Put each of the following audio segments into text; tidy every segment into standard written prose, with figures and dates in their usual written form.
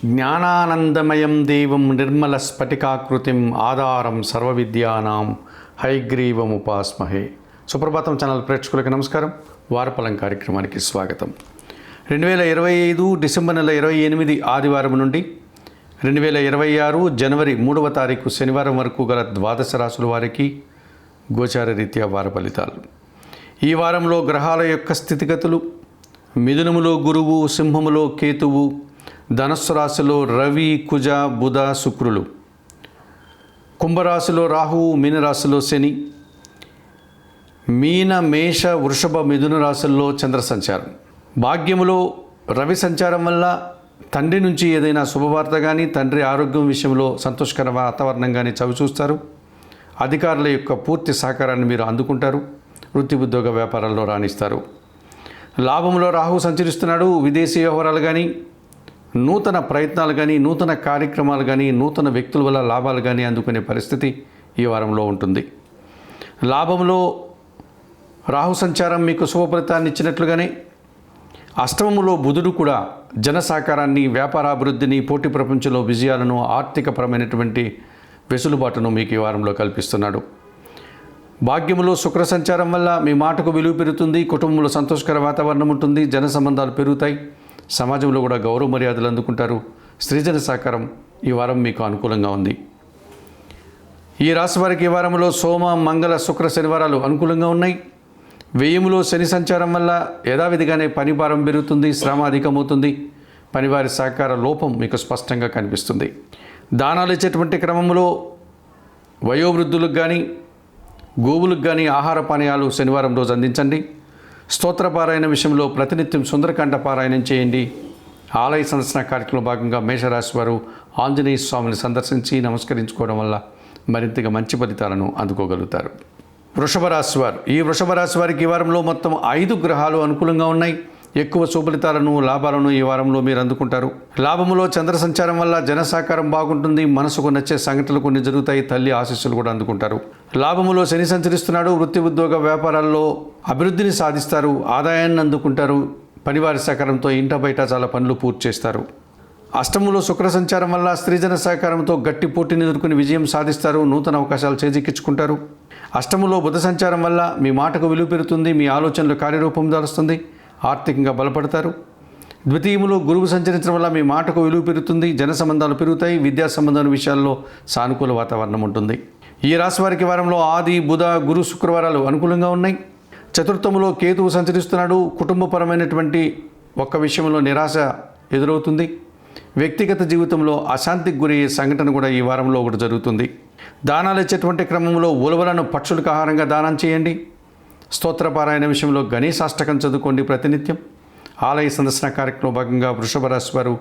జ్ఞానానందమయం దేవం నిర్మల స్ఫటికాకృతిం ఆధారం సర్వవిద్యానాం హయగ్రీవముపాస్మహే. సుప్రభాతం ఛానల్ ప్రేక్షకులకు నమస్కారం. వారఫలం కార్యక్రమానికి స్వాగతం. 2025 డిసెంబర్ నెల 28 ఆదివారం నుండి 2026 జనవరి 3వ తారీఖు శనివారం వరకు గల ద్వాదశ రాశుల వారికి గోచార రీత్యా వార ఫలితాలు. ఈ వారంలో గ్రహాల యొక్క స్థితిగతులు: మిథునములో గురువు, సింహములో కేతువు, ధనస్సు రాశిలో రవి, కుజ, బుధ, శుక్రులు, కుంభరాశిలో రాహువు, మీనరాశిలో శని, మీన, మేష, వృషభ, మిథున రాశుల్లో చంద్ర సంచారం. భాగ్యములో రవి సంచారం వల్ల తండ్రి నుంచి ఏదైనా శుభవార్త కానీ, తండ్రి ఆరోగ్యం విషయంలో సంతోషకర వాతావరణం కానీ చవిచూస్తారు. అధికారుల యొక్క పూర్తి సహకారాన్ని మీరు అందుకుంటారు. వృత్తి ఉద్యోగ వ్యాపారాల్లో రాణిస్తారు. లాభంలో రాహువు సంచరిస్తున్నాడు. విదేశీ వ్యవహారాలు కానీ, నూతన ప్రయత్నాలు కానీ, నూతన కార్యక్రమాలు కానీ, నూతన వ్యక్తుల వల్ల లాభాలు కానీ అందుకునే పరిస్థితి ఈ వారంలో ఉంటుంది. లాభంలో రాహు సంచారం మీకు శుభ ఫలితాన్ని ఇచ్చినట్లుగానే అష్టమములో బుధుడు కూడా జన సహకారాన్ని, వ్యాపారాభివృద్ధిని, పోటీ ప్రపంచంలో విజయాలను, ఆర్థికపరమైనటువంటి వెసులుబాటును మీకు ఈ వారంలో కల్పిస్తున్నాడు. భాగ్యములో శుక్ర సంచారం వల్ల మీ మాటకు విలువ పెరుగుతుంది. కుటుంబంలో సంతోషకర వాతావరణం ఉంటుంది. జన సంబంధాలు పెరుగుతాయి. సమాజంలో కూడా గౌరవ మర్యాదలు అందుకుంటారు. స్త్రీజన సహకారం ఈ వారం మీకు అనుకూలంగా ఉంది. ఈ రాశి వారికి ఈ వారంలో సోమ, మంగళ, శుక్ర, శనివారాలు అనుకూలంగా ఉన్నాయి. వ్యయములో శని సంచారం వల్ల యథావిధిగానే పని భారం పెరుగుతుంది. శ్రమ అధికమవుతుంది. పనివారి సహకార లోపం మీకు స్పష్టంగా కనిపిస్తుంది. దానాలు ఇచ్చేటువంటి క్రమంలో వయోవృద్ధులకు కానీ, గోవులకు కానీ ఆహార పానీయాలు శనివారం రోజు అందించండి. స్తోత్ర పారాయణ విషయంలో ప్రతినిత్యం సుందరకాండ పారాయణం చేయండి. ఆలయ సందర్శన కార్యక్రమంలో భాగంగా మేషరాశి వారు ఆంజనేయ స్వామిని సందర్శించి నమస్కరించుకోవడం వల్ల మరింతగా మంచి ఫలితాలను అందుకోగలుగుతారు. వృషభ రాశి వారు, ఈ వృషభ రాశి వారికి ఈ వారంలో మొత్తం 5 గ్రహాలు అనుకూలంగా ఉన్నాయి. ఎక్కువ శుభఫలితాలను, లాభాలను ఈ వారంలో మీరు అందుకుంటారు. లాభములో చంద్ర సంచారం వల్ల జన సహకారం బాగుంటుంది. మనసుకు నచ్చే సంఘటనలు కొన్ని జరుగుతాయి. తల్లి ఆశీస్సులు కూడా అందుకుంటారు. లాభములో శని సంచరిస్తున్నాడు. వృత్తి ఉద్యోగ వ్యాపారాల్లో అభివృద్ధిని సాధిస్తారు. ఆదాయాన్ని అందుకుంటారు. పనివారి సహకారంతో ఇంట బయట చాలా పనులు పూర్తి చేస్తారు. అష్టములో శుక్ర సంచారం వల్ల స్త్రీజన సహకారంతో గట్టి పోటీని ఎదుర్కొని విజయం సాధిస్తారు. నూతన అవకాశాలు చేజిక్కించుకుంటారు. అష్టములో బుధ సంచారం వల్ల మీ మాటకు విలువ పెరుగుతుంది. మీ ఆలోచనలు కార్యరూపం దాలుస్తుంది. ఆర్థికంగా బలపడతారు. ద్వితీయములో గురువు సంచరించడం వల్ల మీ మాటకు విలువ పెరుగుతుంది. జన సంబంధాలు పెరుగుతాయి. విద్యా సంబంధాల విషయాల్లో సానుకూల వాతావరణం ఉంటుంది. ఈ రాశి వారికి వారంలో ఆది, బుధ, గురు, శుక్రవారాలు అనుకూలంగా ఉన్నాయి. చతుర్థములో కేతువు సంచరిస్తున్నాడు. కుటుంబపరమైనటువంటి ఒక్క విషయంలో నిరాశ ఎదురవుతుంది. వ్యక్తిగత జీవితంలో అశాంతికి గురయ్యే సంఘటన కూడా ఈ వారంలో ఒకటి జరుగుతుంది. దానాలు ఇచ్చేటువంటి క్రమంలో ఉలవలను పక్షులకు ఆహారంగా దానం చేయండి. స్తోత్రపారాయణ విషయంలో గణేశాష్టకం చదువుకోండి ప్రతినిత్యం. ఆలయ సందర్శన కార్యక్రమంలో భాగంగా వృషభ రాశి వారు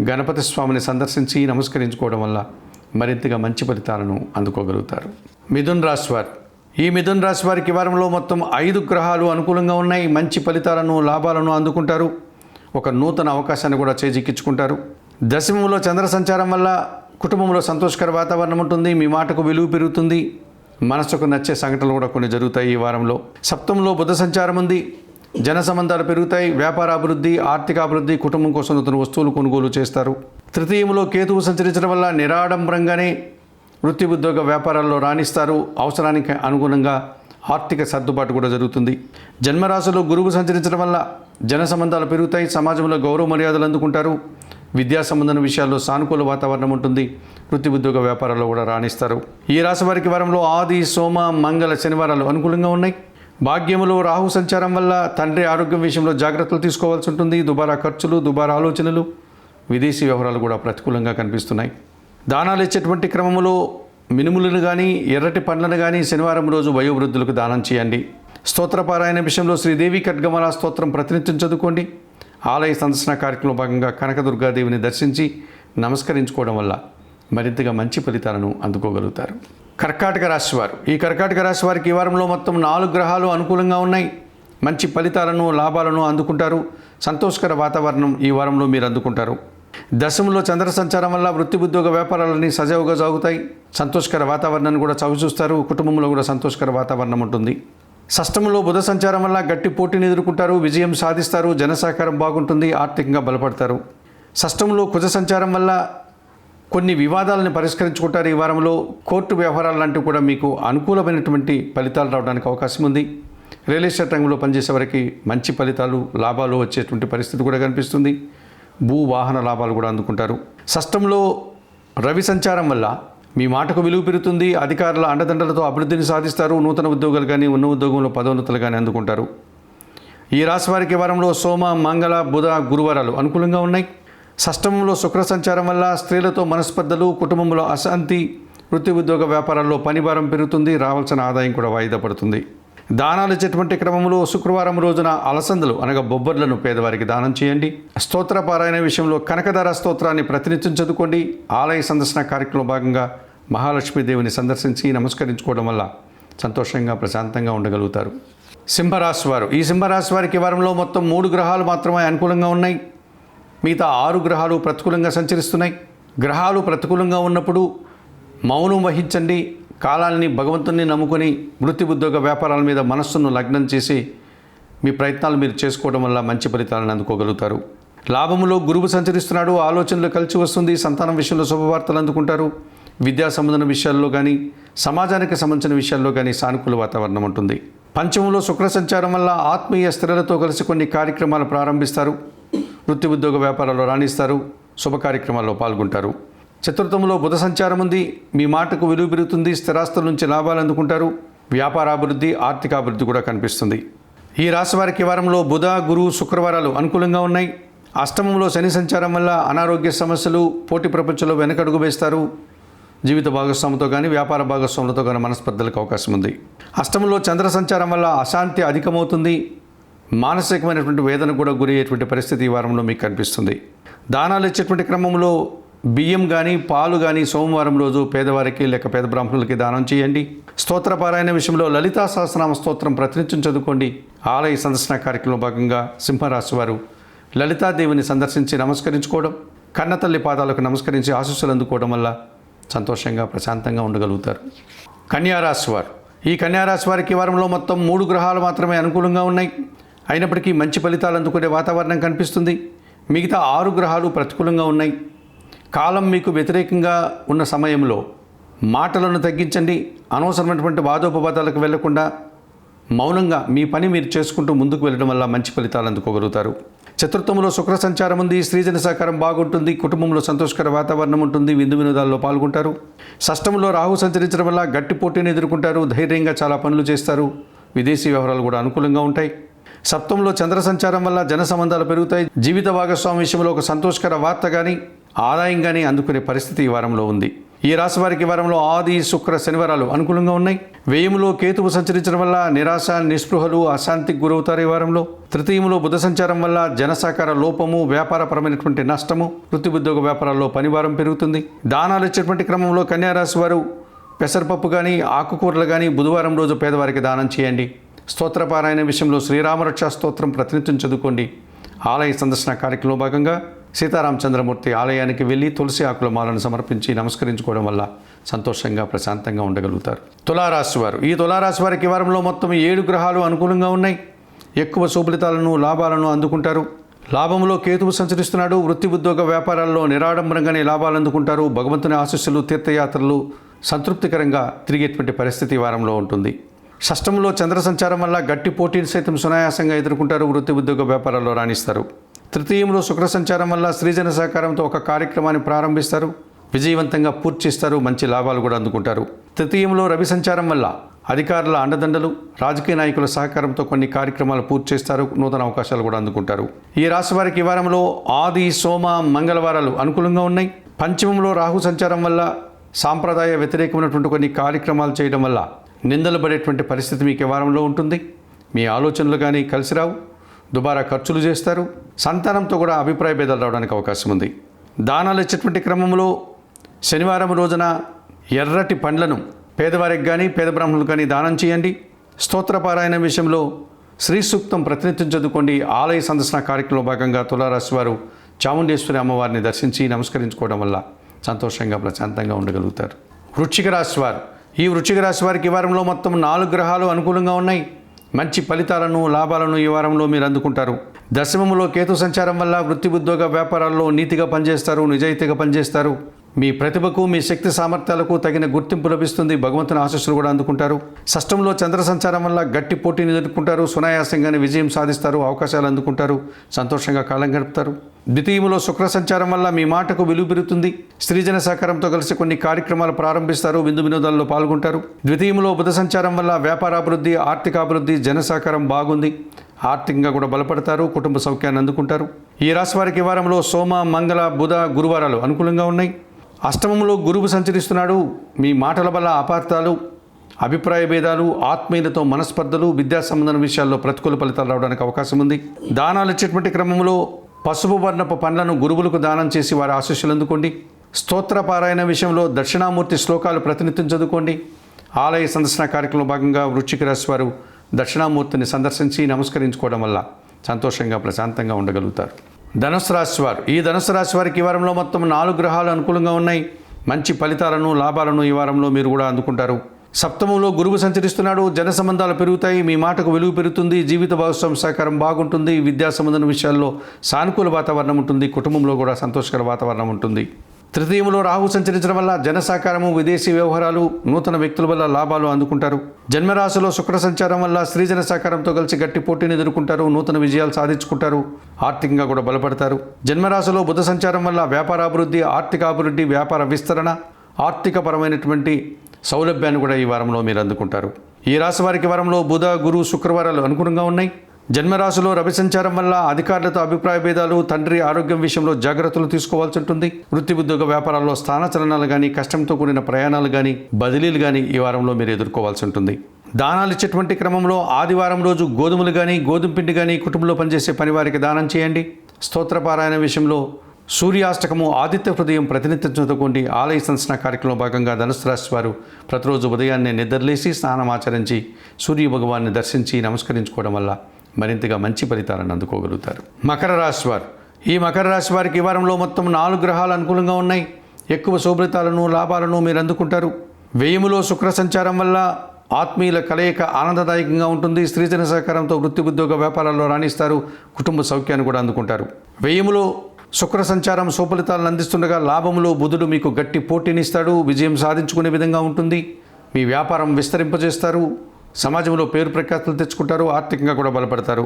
గణపతి స్వామిని సందర్శించి నమస్కరించుకోవడం వల్ల మరింతగా మంచి ఫలితాలను అందుకోగలుగుతారు. మిథున్ రాశి వారు, ఈ మిథున్ రాశి వారికి వారంలో మొత్తం 5 గ్రహాలు అనుకూలంగా ఉన్నాయి. మంచి ఫలితాలను, లాభాలను అందుకుంటారు. ఒక నూతన అవకాశాన్ని కూడా చేజిక్కించుకుంటారు. దశమంలో చంద్ర సంచారం వల్ల కుటుంబంలో సంతోషకర వాతావరణం ఉంటుంది. మీ మాటకు విలువ పెరుగుతుంది. మనసుకు నచ్చే సంఘటనలు కూడా కొన్ని జరుగుతాయి ఈ వారంలో. సప్తమంలో బుధ సంచారం ఉంది. జన సంబంధాలు పెరుగుతాయి. వ్యాపార అభివృద్ధి, ఆర్థిక అభివృద్ధి, కుటుంబం కోసం నూతన వస్తువులు కొనుగోలు చేస్తారు. తృతీయంలో కేతువు సంచరించడం వల్ల నిరాడంబరంగానే వృత్తి ఉద్యోగ వ్యాపారాల్లో రాణిస్తారు. అవసరానికి అనుగుణంగా ఆర్థిక సర్దుబాటు కూడా జరుగుతుంది. జన్మరాశిలో గురువు సంచరించడం వల్ల జన సంబంధాలు పెరుగుతాయి. సమాజంలో గౌరవ మర్యాదలు అందుకుంటారు. విద్యా సంబంధం విషయాల్లో సానుకూల వాతావరణం ఉంటుంది. వృత్తి ఉద్యోగ వ్యాపారాల్లో కూడా రాణిస్తారు. ఈ రాశి వారికి వారంలో ఆది, సోమ, మంగళ, శనివారాలు అనుకూలంగా ఉన్నాయి. భాగ్యములో రాహు సంచారం వల్ల తండ్రి ఆరోగ్యం విషయంలో జాగ్రత్తలు తీసుకోవాల్సి ఉంటుంది. దుబారా ఖర్చులు, దుబారా ఆలోచనలు, విదేశీ వ్యవహారాలు కూడా ప్రతికూలంగా కనిపిస్తున్నాయి. దానాలు ఇచ్చేటువంటి క్రమంలో మినుములను కానీ, ఎర్రటి పండ్లను కానీ శనివారం రోజు వయోవృద్ధులకు దానం చేయండి. స్తోత్రపారాయణ విషయంలో శ్రీదేవి ఖడ్గమాల స్తోత్రం ప్రతినిత్యం చదువుకోండి. ఆలయ సందర్శన కార్యక్రమంలో భాగంగా కనకదుర్గాదేవిని దర్శించి నమస్కరించుకోవడం వల్ల మరింతగా మంచి ఫలితాలను అందుకోగలుగుతారు. కర్కాటక రాశి వారు, ఈ కర్కాటక రాశి వారికి ఈ వారంలో మొత్తం 4 గ్రహాలు అనుకూలంగా ఉన్నాయి. మంచి ఫలితాలను, లాభాలను అందుకుంటారు. సంతోషకర వాతావరణం ఈ వారంలో మీరు అందుకుంటారు. దశమంలో చంద్ర సంచారం వల్ల వృత్తి ఉద్యోగ వ్యాపారాలన్నీ సజావుగా సాగుతాయి. సంతోషకర వాతావరణాన్ని కూడా చవిచూస్తారు. కుటుంబంలో కూడా సంతోషకర వాతావరణం ఉంటుంది. షష్టమంలో బుధ సంచారం వల్ల గట్టి పోటీని ఎదుర్కొంటారు. విజయం సాధిస్తారు. జన సహకారం బాగుంటుంది. ఆర్థికంగా బలపడతారు. షష్టంలో కుజ సంచారం వల్ల కొన్ని వివాదాలను పరిష్కరించుకుంటారు. ఈ వారంలో కోర్టు వ్యవహారాలు లాంటివి కూడా మీకు అనుకూలమైనటువంటి ఫలితాలు రావడానికి అవకాశం ఉంది. రియల్ ఎస్టేట్ రంగంలో పనిచేసే వారికి మంచి ఫలితాలు, లాభాలు వచ్చేటువంటి పరిస్థితి కూడా కనిపిస్తుంది. భూ వాహన లాభాలు కూడా అందుకుంటారు. షష్టంలో రవి సంచారం వల్ల మీ మాటకు విలువ పెరుగుతుంది. అధికారుల అండదండలతో అభివృద్ధిని సాధిస్తారు. నూతన ఉద్యోగాలు కానీ, ఉన్న ఉద్యోగంలో పదోన్నతులు కానీ అందుకుంటారు. ఈ రాశి వారికి వారంలో సోమ, మంగళ, బుధ, గురువారాలు అనుకూలంగా ఉన్నాయి. షష్టమంలో శుక్ర సంచారం వల్ల స్త్రీలతో మనస్పర్ధలు, కుటుంబంలో అశాంతి, వృత్తి ఉద్యోగ వ్యాపారాల్లో పనిభారం పెరుగుతుంది. రావాల్సిన ఆదాయం కూడా వాయిదా పడుతుంది. దానాలు ఇచ్చేటువంటి క్రమంలో శుక్రవారం రోజున అలసందలు అనగా బొబ్బర్లను పేదవారికి దానం చేయండి. స్తోత్ర పారాయణ విషయంలో కనకధార స్తోత్రాన్ని ప్రతినిత్యం చదువుకోండి. ఆలయ సందర్శన కార్యక్రమంలో భాగంగా మహాలక్ష్మీదేవిని సందర్శించి నమస్కరించుకోవడం వల్ల సంతోషంగా, ప్రశాంతంగా ఉండగలుగుతారు. సింహరాశి వారు, ఈ సింహరాశి వారికి వారంలో మొత్తం 3 గ్రహాలు మాత్రమే అనుకూలంగా ఉన్నాయి. మిగతా 6 గ్రహాలు ప్రతికూలంగా సంచరిస్తున్నాయి. గ్రహాలు ప్రతికూలంగా ఉన్నప్పుడు మౌనం వహించండి. కాలాన్ని, భగవంతుని నమ్ముకొని వృత్తి ఉద్యోగ వ్యాపారాల మీద మనస్సును లగ్నం చేసి మీ ప్రయత్నాలు మీరు చేసుకోవడం వల్ల మంచి ఫలితాలను అందుకోగలుగుతారు. లాభములో గురువు సంచరిస్తున్నాడు. ఆలోచనలు కలిసి వస్తుంది. సంతానం విషయంలో శుభవార్తలు అందుకుంటారు. విద్యా సంబంధమైన విషయాల్లో కానీ, సమాజానికి సంబంధించిన విషయాల్లో కానీ సానుకూల వాతావరణం ఉంటుంది. పంచమంలో శుక్ర సంచారం వల్ల ఆత్మీయ స్త్రీలతో కలిసి కొన్ని కార్యక్రమాలు ప్రారంభిస్తారు. వృత్తి ఉద్యోగ వ్యాపారాల్లో రాణిస్తారు. శుభ కార్యక్రమాల్లో పాల్గొంటారు. చతుర్థంలో బుధ సంచారం ఉంది. మీ మాటకు విలువ పెరుగుతుంది. స్థిరాస్తుల నుంచి లాభాలు అందుకుంటారు. వ్యాపారాభివృద్ధి, ఆర్థికాభివృద్ధి కూడా కనిపిస్తుంది. ఈ రాశి వారికి వారంలో బుధ, గురు, శుక్రవారాలు అనుకూలంగా ఉన్నాయి. అష్టమంలో శని సంచారం వల్ల అనారోగ్య సమస్యలు, పోటీ ప్రపంచంలో వెనకడుగు వేస్తారు. జీవిత భాగస్వామితో కానీ, వ్యాపార భాగస్వాములతో కానీ మనస్పర్ధలకు అవకాశం ఉంది. అష్టమంలో చంద్ర సంచారం వల్ల అశాంతి అధికమవుతుంది. మానసికమైనటువంటి వేదన కూడా గురయ్యేటువంటి పరిస్థితి ఈ వారంలో మీకు కనిపిస్తుంది. దానాలు ఇచ్చేటువంటి క్రమంలో బియ్యం కానీ, పాలు కానీ సోమవారం రోజు పేదవారికి లేక పేద బ్రాహ్మణులకి దానం చేయండి. స్తోత్ర పారాయణ విషయంలో లలితా సహస్రనామ స్తోత్రం ప్రతినిత్యం చదువుకోండి. ఆలయ సందర్శన కార్యక్రమంలో భాగంగా సింహరాశి వారు లలితాదేవిని సందర్శించి నమస్కరించుకోవడం, కన్నతల్లి పాదాలకు నమస్కరించి ఆశీస్సులు అందుకోవడం వల్ల సంతోషంగా, ప్రశాంతంగా ఉండగలుగుతారు. కన్యారాశి వారు, ఈ కన్యారాశి వారికి వారంలో మొత్తం 3 గ్రహాలు మాత్రమే అనుకూలంగా ఉన్నాయి. అయినప్పటికీ మంచి ఫలితాలు అందుకునే వాతావరణం కనిపిస్తుంది. మిగతా 6 గ్రహాలు ప్రతికూలంగా ఉన్నాయి. కాలం మీకు వ్యతిరేకంగా ఉన్న సమయంలో మాటలను తగ్గించండి. అనవసరమైనటువంటి వాదోపవాదాలకు వెళ్లకుండా మౌనంగా మీ పని మీరు చేసుకుంటూ ముందుకు వెళ్ళడం వల్ల మంచి ఫలితాలు అందుకోగలుగుతారు. చతుర్థంలో శుక్ర సంచారం ఉంది. స్త్రీజన సహకారం బాగుంటుంది. కుటుంబంలో సంతోషకర వాతావరణం ఉంటుంది. విందు వినోదాల్లో పాల్గొంటారు. షష్టంలో రాహు సంచరించడం వల్ల గట్టి పోటీని ఎదుర్కొంటారు. ధైర్యంగా చాలా పనులు చేస్తారు. విదేశీ వ్యవహారాలు కూడా అనుకూలంగా ఉంటాయి. సప్తంలో చంద్ర సంచారం వల్ల జన సంబంధాలు పెరుగుతాయి. జీవిత భాగస్వామి విషయంలో ఒక సంతోషకర వార్త కానీ, ఆదాయం కానీ అందుకునే పరిస్థితి ఈ వారంలో ఉంది. ఈ రాశి వారికి వారంలో ఆది, శుక్ర, శనివారాలు అనుకూలంగా ఉన్నాయి. వ్యయములో కేతువు సంచరించడం వల్ల నిరాశ, నిస్పృహలు, అశాంతికి గురవుతారు. ఈ వారంలో తృతీయంలో బుధ సంచారం వల్ల జనసహకార లోపము, వ్యాపారపరమైనటువంటి నష్టము, వృత్తి ఉద్యోగ వ్యాపారాల్లో పనిభారం పెరుగుతుంది. దానాలు ఇచ్చేటువంటి క్రమంలో కన్యారాశి వారు పెసరపప్పు కానీ, ఆకుకూరలు కానీ బుధవారం రోజు పేదవారికి దానం చేయండి. స్తోత్రపారాయణ విషయంలో శ్రీరామరక్ష స్తోత్రం ప్రతినిత్యం చదువుకోండి. ఆలయ సందర్శన కార్యక్రమంలో భాగంగా సీతారామచంద్రమూర్తి ఆలయానికి వెళ్ళి తులసి ఆకుల మాలను సమర్పించి నమస్కరించుకోవడం వల్ల సంతోషంగా, ప్రశాంతంగా ఉండగలుగుతారు. తులారాశి వారు, ఈ తులారాశి వారికి వారంలో మొత్తం 7 గ్రహాలు అనుకూలంగా ఉన్నాయి. ఎక్కువ శుభలితాలను, లాభాలను అందుకుంటారు. లాభంలో కేతువు సంచరిస్తున్నాడు. వృత్తి ఉద్యోగ వ్యాపారాల్లో నిరాడంబరంగానే లాభాలు అందుకుంటారు. భగవంతుని ఆశీస్సులు, తీర్థయాత్రలు సంతృప్తికరంగా తిరిగేటువంటి పరిస్థితి ఈ వారంలో ఉంటుంది. షష్టంలో చంద్ర సంచారం వల్ల గట్టి పోటీని సైతం సునాయాసంగా ఎదుర్కొంటారు. వృత్తి ఉద్యోగ వ్యాపారాల్లో రాణిస్తారు. తృతీయంలో శుక్ర సంచారం వల్ల స్త్రీజన సహకారంతో ఒక కార్యక్రమాన్ని ప్రారంభిస్తారు. విజయవంతంగా పూర్తి చేస్తారు. మంచి లాభాలు కూడా అందుకుంటారు. తృతీయంలో రవి సంచారం వల్ల అధికారుల అండదండలు, రాజకీయ నాయకుల సహకారంతో కొన్ని కార్యక్రమాలు పూర్తి చేస్తారు. నూతన అవకాశాలు కూడా అందుకుంటారు. ఈ రాశి వారికి ఈ వారంలో ఆది, సోమ, మంగళవారాలు అనుకూలంగా ఉన్నాయి. పంచమంలో రాహు సంచారం వల్ల సాంప్రదాయ వ్యతిరేకమైనటువంటి కొన్ని కార్యక్రమాలు చేయడం వల్ల నిందలు పడేటువంటి పరిస్థితి మీకు ఈ వారంలో ఉంటుంది. మీ ఆలోచనలు కానీ కలిసి రావు. దుబారా ఖర్చులు చేస్తారు. సంతానంతో కూడా అభిప్రాయ భేదాలు రావడానికి అవకాశం ఉంది. దానాలు ఇచ్చేటువంటి క్రమంలో శనివారం రోజున ఎర్రటి పండ్లను పేదవారికి కానీ, పేద బ్రాహ్మణులకు కానీ దానం చేయండి. స్తోత్రపారాయణ విషయంలో శ్రీ సూక్తం ప్రతినిత్యం చదువుకోండి. ఆలయ సందర్శన కార్యక్రమంలో భాగంగా తులారాశి వారు చాముండేశ్వరి అమ్మవారిని దర్శించి నమస్కరించుకోవడం వల్ల సంతోషంగా, ప్రశాంతంగా ఉండగలుగుతారు. వృశ్చిక రాశి వారు, ఈ వృశ్చిక రాశి వారికి ఈ వారంలో మొత్తం 4 గ్రహాలు అనుకూలంగా ఉన్నాయి. మంచి ఫలితాలను లాభాలను ఈ వారంలో మీరు అందుకుంటారు. దశమములో కేతు సంచారం వల్ల వృత్తి ఉద్యోగ వ్యాపారాల్లో నీతిగా పనిచేస్తారు, నిజాయితీగా పనిచేస్తారు. మీ ప్రతిభకు మీ శక్తి సామర్థ్యాలకు తగిన గుర్తింపు లభిస్తుంది. భగవంతుని ఆశీస్సులు కూడా అందుకుంటారు. షష్టంలో చంద్ర సంచారం వల్ల గట్టి పోటీని ఎదుర్కొంటారు, సునాయాసంగానే విజయం సాధిస్తారు, అవకాశాలు అందుకుంటారు, సంతోషంగా కాలం గడుపుతారు. ద్వితీయములో శుక్ర సంచారం వల్ల మీ మాటకు విలువ పెరుగుతుంది. స్త్రీజన సహకారంతో కలిసి కొన్ని కార్యక్రమాలు ప్రారంభిస్తారు, విందు వినోదాల్లో పాల్గొంటారు. ద్వితీయములో బుధ సంచారం వల్ల వ్యాపారాభివృద్ధి, ఆర్థికాభివృద్ధి, జన సహకారం బాగుంది, ఆర్థికంగా కూడా బలపడతారు, కుటుంబ సౌఖ్యాన్ని అందుకుంటారు. ఈ రాశి వారికి ఈ వారంలో సోమ, మంగళ, బుధ, గురువారాలు అనుకూలంగా ఉన్నాయి. అష్టమంలో గురువు సంచరిస్తున్నాడు. మీ మాటల వల్ల అపార్థాలు, అభిప్రాయ భేదాలు, ఆత్మీయులతో మనస్పర్ధలు, విద్యా సంబంధన విషయాల్లో ప్రతికూల ఫలితాలు రావడానికి అవకాశం ఉంది. దానాలు ఇచ్చేటువంటి క్రమంలో పసుపు వర్ణపు పండ్లను గురువులకు దానం చేసి వారి ఆశీస్సులు అందుకోండి. స్తోత్ర పారాయణ విషయంలో దక్షిణామూర్తి శ్లోకాలు ప్రతినిత్యం చదువుకోండి. ఆలయ సందర్శన కార్యక్రమంలో భాగంగా వృశ్చిక రాశి వారు దక్షిణామూర్తిని సందర్శించి నమస్కరించుకోవడం వల్ల సంతోషంగా ప్రశాంతంగా ఉండగలుగుతారు. ధనుసు రాశి వారు, ఈ ధనుసు రాశి వారికి ఈ వారంలో మొత్తం 4 గ్రహాలు అనుకూలంగా ఉన్నాయి. మంచి ఫలితాలను లాభాలను ఈ వారంలో మీరు కూడా అందుకుంటారు. సప్తమంలో గురువు సంచరిస్తున్నాడు. జన సంబంధాలు పెరుగుతాయి, మీ మాటకు విలువ పెరుగుతుంది, జీవిత భాగస్వామి సహకారం బాగుంటుంది, విద్యా సంబంధన విషయాల్లో సానుకూల వాతావరణం ఉంటుంది, కుటుంబంలో కూడా సంతోషకర వాతావరణం ఉంటుంది. తృతీయంలో రాహు సంచరించడం వల్ల జన సహకారము, విదేశీ వ్యవహారాలు, నూతన వ్యక్తుల వల్ల లాభాలు అందుకుంటారు. జన్మరాశిలో శుక్ర సంచారం వల్ల స్త్రీజన సహకారంతో కలిసి గట్టి పోటీని ఎదుర్కొంటారు, నూతన విజయాలు సాధించుకుంటారు, ఆర్థికంగా కూడా బలపడతారు. జన్మరాశిలో బుధ సంచారం వల్ల వ్యాపారాభివృద్ధి, ఆర్థికాభివృద్ధి, వ్యాపార విస్తరణ, ఆర్థికపరమైనటువంటి సౌలభ్యాన్ని కూడా ఈ వారంలో మీరు అందుకుంటారు. ఈ రాశి వారికి వారంలో బుధ, గురు, శుక్రవారాలు అనుకూలంగా ఉన్నాయి. జన్మరాశిలో రవి సంచారం వల్ల అధికారులతో అభిప్రాయ భేదాలు, తండ్రి ఆరోగ్యం విషయంలో జాగ్రత్తలు తీసుకోవాల్సి ఉంటుంది. వృత్తి ఉద్యోగ వ్యాపారాల్లో స్థానచలనాలు కానీ, కష్టంతో కూడిన ప్రయాణాలు కానీ, బదిలీలు కానీ ఈ వారంలో మీరు ఎదుర్కోవాల్సి ఉంటుంది. దానాలు ఇచ్చేటువంటి క్రమంలో ఆదివారం రోజు గోధుమలు కానీ, గోధుమ పిండి కానీ కుటుంబంలో పనిచేసే పని వారికి దానం చేయండి. స్తోత్రపారాయణ విషయంలో సూర్యాష్టకము, ఆదిత్య హృదయం ప్రతినిత్యం చదువుకోండి. ఆలయ సందర్శన కార్యక్రమంలో భాగంగా ధనుసు రాశి వారు ప్రతిరోజు ఉదయాన్నే నిద్రలేసి స్నానం ఆచరించి సూర్య భగవాన్ని దర్శించి నమస్కరించుకోవడం వల్ల మరింతగా మంచి ఫలితాలను అందుకోగలుగుతారు. మకర రాశి వారు, ఈ మకర రాశి వారికి ఈ వారంలో మొత్తం 4 గ్రహాలు అనుకూలంగా ఉన్నాయి. ఎక్కువ శుభ్రతాలను, లాభాలను మీరు అందుకుంటారు. వ్యయములో శుక్ర సంచారం వల్ల ఆత్మీయుల కలయిక ఆనందదాయకంగా ఉంటుంది. స్త్రీజన సహకారంతో వృత్తి ఉద్యోగ వ్యాపారాల్లో రాణిస్తారు, కుటుంబ సౌఖ్యాన్ని కూడా అందుకుంటారు. వ్యయములో శుక్ర సంచారం సుఫలితాలను అందిస్తుండగా లాభములో బుధుడు మీకు గట్టి పోటీనిస్తాడు, విజయం సాధించుకునే విధంగా ఉంటుంది. మీ వ్యాపారం విస్తరింపజేస్తారు, సమాజంలో పేరు ప్రఖ్యాతులు తెచ్చుకుంటారు, ఆర్థికంగా కూడా బలపడతారు.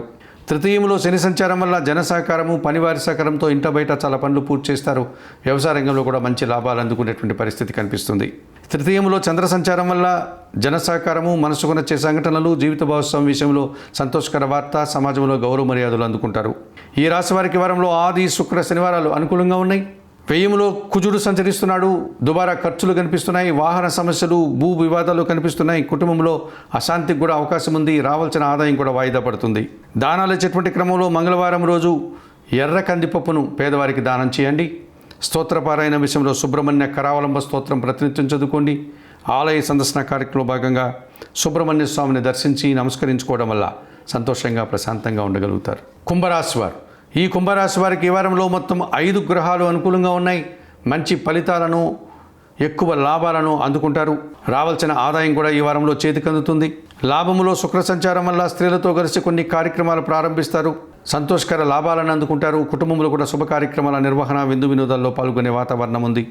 తృతీయంలో శని సంచారం వల్ల జన సహకారము, పనివారి సహకారంతో ఇంట బయట చాలా పనులు పూర్తి చేస్తారు. వ్యవసాయ రంగంలో కూడా మంచి లాభాలు అందుకునేటువంటి పరిస్థితి కనిపిస్తుంది. తృతీయంలో చంద్ర సంచారం వల్ల జన సహకారము, మనసుకు నచ్చే సంఘటనలు, జీవిత భాగస్వామి విషయంలో సంతోషకర వార్త, సమాజంలో గౌరవ మర్యాదలు అందుకుంటారు. ఈ రాశి వారికి వారంలో ఆది, శుక్ర, శనివారాలు అనుకూలంగా ఉన్నాయి. వ్యయములో కుజుడు సంచరిస్తున్నాడు. దుబారా ఖర్చులు కనిపిస్తున్నాయి, వాహన సమస్యలు, భూ వివాదాలు కనిపిస్తున్నాయి, కుటుంబంలో అశాంతికి కూడా అవకాశం ఉంది, రావాల్సిన ఆదాయం కూడా వాయిదా పడుతుంది. దానాలు ఇచ్చేటువంటి క్రమంలో మంగళవారం రోజు ఎర్ర కందిపప్పును పేదవారికి దానం చేయండి. స్తోత్రపారాయణ విషయంలో సుబ్రహ్మణ్య కరావలంబ స్తోత్రం ప్రతినిత్యం చదువుకోండి. ఆలయ సందర్శన కార్యక్రమంలో భాగంగా సుబ్రహ్మణ్య స్వామిని దర్శించి నమస్కరించుకోవడం వల్ల సంతోషంగా ప్రశాంతంగా ఉండగలుగుతారు. కుంభరాశి వారు, ఈ కుంభరాశి వారికి ఈ వారంలో మొత్తం 5 గ్రహాలు అనుకూలంగా ఉన్నాయి. మంచి ఫలితాలను, ఎక్కువ లాభాలను అందుకుంటారు. రావాల్సిన ఆదాయం కూడా ఈ వారంలో చేతికందుతుంది. లాభములో శుక్ర సంచారం వల్ల స్త్రీలతో కలిసి కొన్ని కార్యక్రమాలు ప్రారంభిస్తారు, సంతోషకర లాభాలను అందుకుంటారు. కుటుంబంలో కూడా శుభ కార్యక్రమాల నిర్వహణ, విందు వినోదాల్లో పాల్గొనే వాతావరణం ఉంది.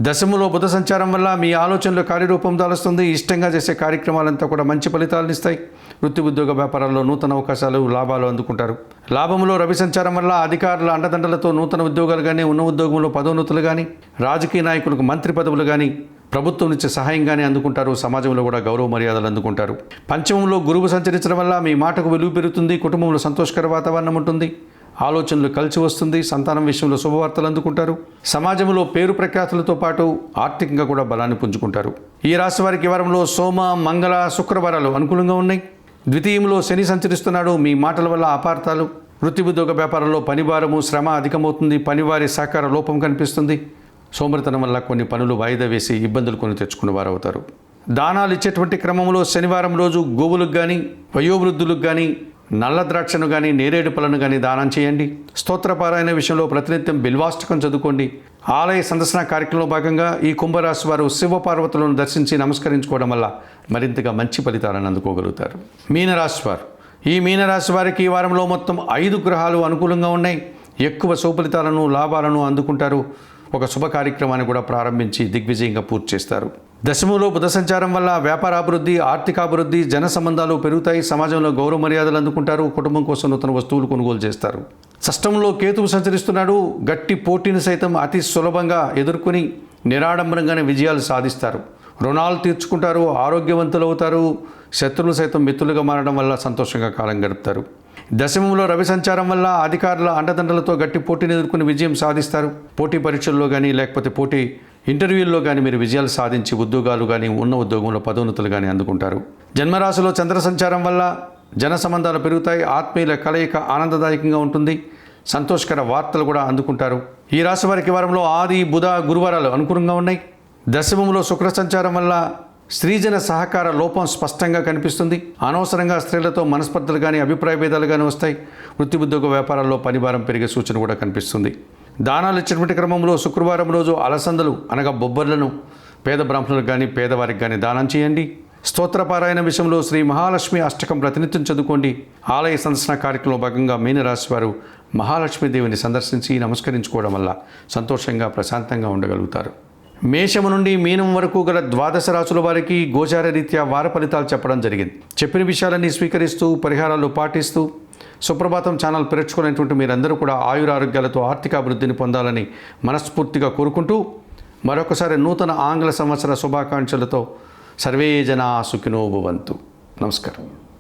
దశములో బుధ సంచారం వల్ల మీ ఆలోచనలు కార్యరూపం దాలుస్తుంది. ఇష్టంగా చేసే కార్యక్రమాలంతా కూడా మంచి ఫలితాలను ఇస్తాయి. వృత్తి ఉద్యోగ వ్యాపారాల్లో నూతన అవకాశాలు, లాభాలు అందుకుంటారు. లాభములో రవి సంచారం వల్ల అధికారుల అండదండలతో నూతన ఉద్యోగాలు కానీ, ఉన్న ఉద్యోగంలో పదోన్నతులు కానీ, రాజకీయ నాయకులకు మంత్రి పదవులు కానీ, ప్రభుత్వం నుంచి సహాయంగానే అందుకుంటారు. సమాజంలో కూడా గౌరవ మర్యాదలు అందుకుంటారు. పంచమంలో గురువు సంచరించడం వల్ల మీ మాటకు విలువ పెరుగుతుంది. కుటుంబంలో సంతోషకర వాతావరణం ఉంటుంది. ఆలోచనలు కలిసి వస్తుంది. సంతానం విషయంలో శుభవార్తలు అందుకుంటారు. సమాజంలో పేరు ప్రఖ్యాతులతో పాటు ఆర్థికంగా కూడా బలాన్ని పుంజుకుంటారు. ఈ రాశి వారికి వారంలో సోమ, మంగళ, శుక్రవారాలు అనుకూలంగా ఉన్నాయి. ద్వితీయంలో శని సంచరిస్తున్నాడు. మీ మాటల వల్ల అపార్థాలు, వృత్తి ఉద్యోగ వ్యాపారంలో పనిభారము, శ్రమ అధికమవుతుంది. పనివారి సహకార లోపం కనిపిస్తుంది. సోమరితనం వల్ల కొన్ని పనులు వాయిదా వేసి ఇబ్బందులు కొని తెచ్చుకున్న వారు అవుతారు. దానాలు ఇచ్చేటువంటి క్రమంలో శనివారం రోజు గోవులకు కానీ, వయోవృద్ధులకు కానీ, నల్ల ద్రాక్షను కానీ, నేరేడు పళ్ళను కానీ దానం చేయండి. స్తోత్రపారాయణ విషయంలో ప్రతినిత్యం బిల్వాష్టకం చదువుకోండి. ఆలయ సందర్శన కార్యక్రమంలో భాగంగా ఈ కుంభరాశి వారు శివపార్వతులను దర్శించి నమస్కరించుకోవడం వల్ల మరింతగా మంచి ఫలితాలను అందుకోగలుగుతారు. మీనరాశి వారు, ఈ మీనరాశి వారికి ఈ వారంలో మొత్తం 5 గ్రహాలు అనుకూలంగా ఉన్నాయి. ఎక్కువ సుఫలితాలను లాభాలను అందుకుంటారు. ఒక శుభ కార్యక్రమాన్ని కూడా ప్రారంభించి దిగ్విజయంగా పూర్తి చేస్తారు. దశమంలో బుధ సంచారం వల్ల వ్యాపారాభివృద్ధి, ఆర్థికాభివృద్ధి, జన సంబంధాలు పెరుగుతాయి. సమాజంలో గౌరవ మర్యాదలు అందుకుంటారు. కుటుంబం కోసం నూతన వస్తువులు కొనుగోలు చేస్తారు. షష్టంలో కేతువు సంచరిస్తున్నాడు. గట్టి పోటీని సైతం అతి సులభంగా ఎదుర్కొని నిరాడంబరంగానే విజయాలు సాధిస్తారు. రుణాలు తీర్చుకుంటారు. ఆరోగ్యవంతులు అవుతారు. శత్రువులు సైతం మిత్రులుగా మారడం వల్ల సంతోషంగా కాలం గడుపుతారు. దశమంలో రవి సంచారం వల్ల అధికారుల అండదండలతో గట్టి పోటీని ఎదుర్కొని విజయం సాధిస్తారు. పోటీ పరీక్షల్లో కానీ లేకపోతే పోటీ ఇంటర్వ్యూల్లో కానీ మీరు విజయాలు సాధించి ఉద్యోగాలు కానీ ఉన్న ఉద్యోగంలో పదోన్నతులు కానీ అందుకుంటారు. జన్మరాశిలో చంద్ర సంచారం వల్ల జన సంబంధాలు పెరుగుతాయి. ఆత్మీయుల కలయిక ఆనందదాయకంగా ఉంటుంది. సంతోషకర వార్తలు కూడా అందుకుంటారు. ఈ రాశి వారికి వారంలో ఆది, బుధ, గురువారాలు అనుకూలంగా ఉన్నాయి. దశమంలో శుక్ర సంచారం వల్ల స్త్రీజన సహకార లోపం స్పష్టంగా కనిపిస్తుంది. అనవసరంగా స్త్రీలతో మనస్పర్ధలు కానీ అభిప్రాయ భేదాలు కానీ వస్తాయి. వృత్తి ఉద్యోగ వ్యాపారాల్లో పనిభారం పెరిగే సూచన కూడా కనిపిస్తుంది. దానాలు ఇచ్చినటువంటి క్రమంలో శుక్రవారం రోజు అలసందలు అనగా బొబ్బర్లను పేద బ్రాహ్మణులకు కానీ పేదవారికి కానీ దానం చేయండి. స్తోత్రపారాయణ విషయంలో శ్రీ మహాలక్ష్మి అష్టకం ప్రతినిత్యం చదువుకోండి. ఆలయ సందర్శన కార్యక్రమంలో భాగంగా మీనరాశి వారు మహాలక్ష్మీదేవిని సందర్శించి నమస్కరించుకోవడం వల్ల సంతోషంగా ప్రశాంతంగా ఉండగలుగుతారు. మేషము నుండి మీనం వరకు గల 12 రాశుల వారికి గోచార రీత్యా వార ఫలితాలు చెప్పడం జరిగింది. చెప్పిన విషయాలన్నీ స్వీకరిస్తూ పరిహారాలు పాటిస్తూ సుప్రభాతం ఛానల్ పెరుచుకునేటువంటి మీరందరూ కూడా ఆయురారోగ్యాలతో ఆర్థిక అభివృద్ధిని పొందాలని మనస్ఫూర్తిగా కోరుకుంటూ మరొకసారి నూతన ఆంగ్ల సంవత్సర శుభాకాంక్షలతో సర్వే జనా సుఖినో భవంతు. నమస్కారం.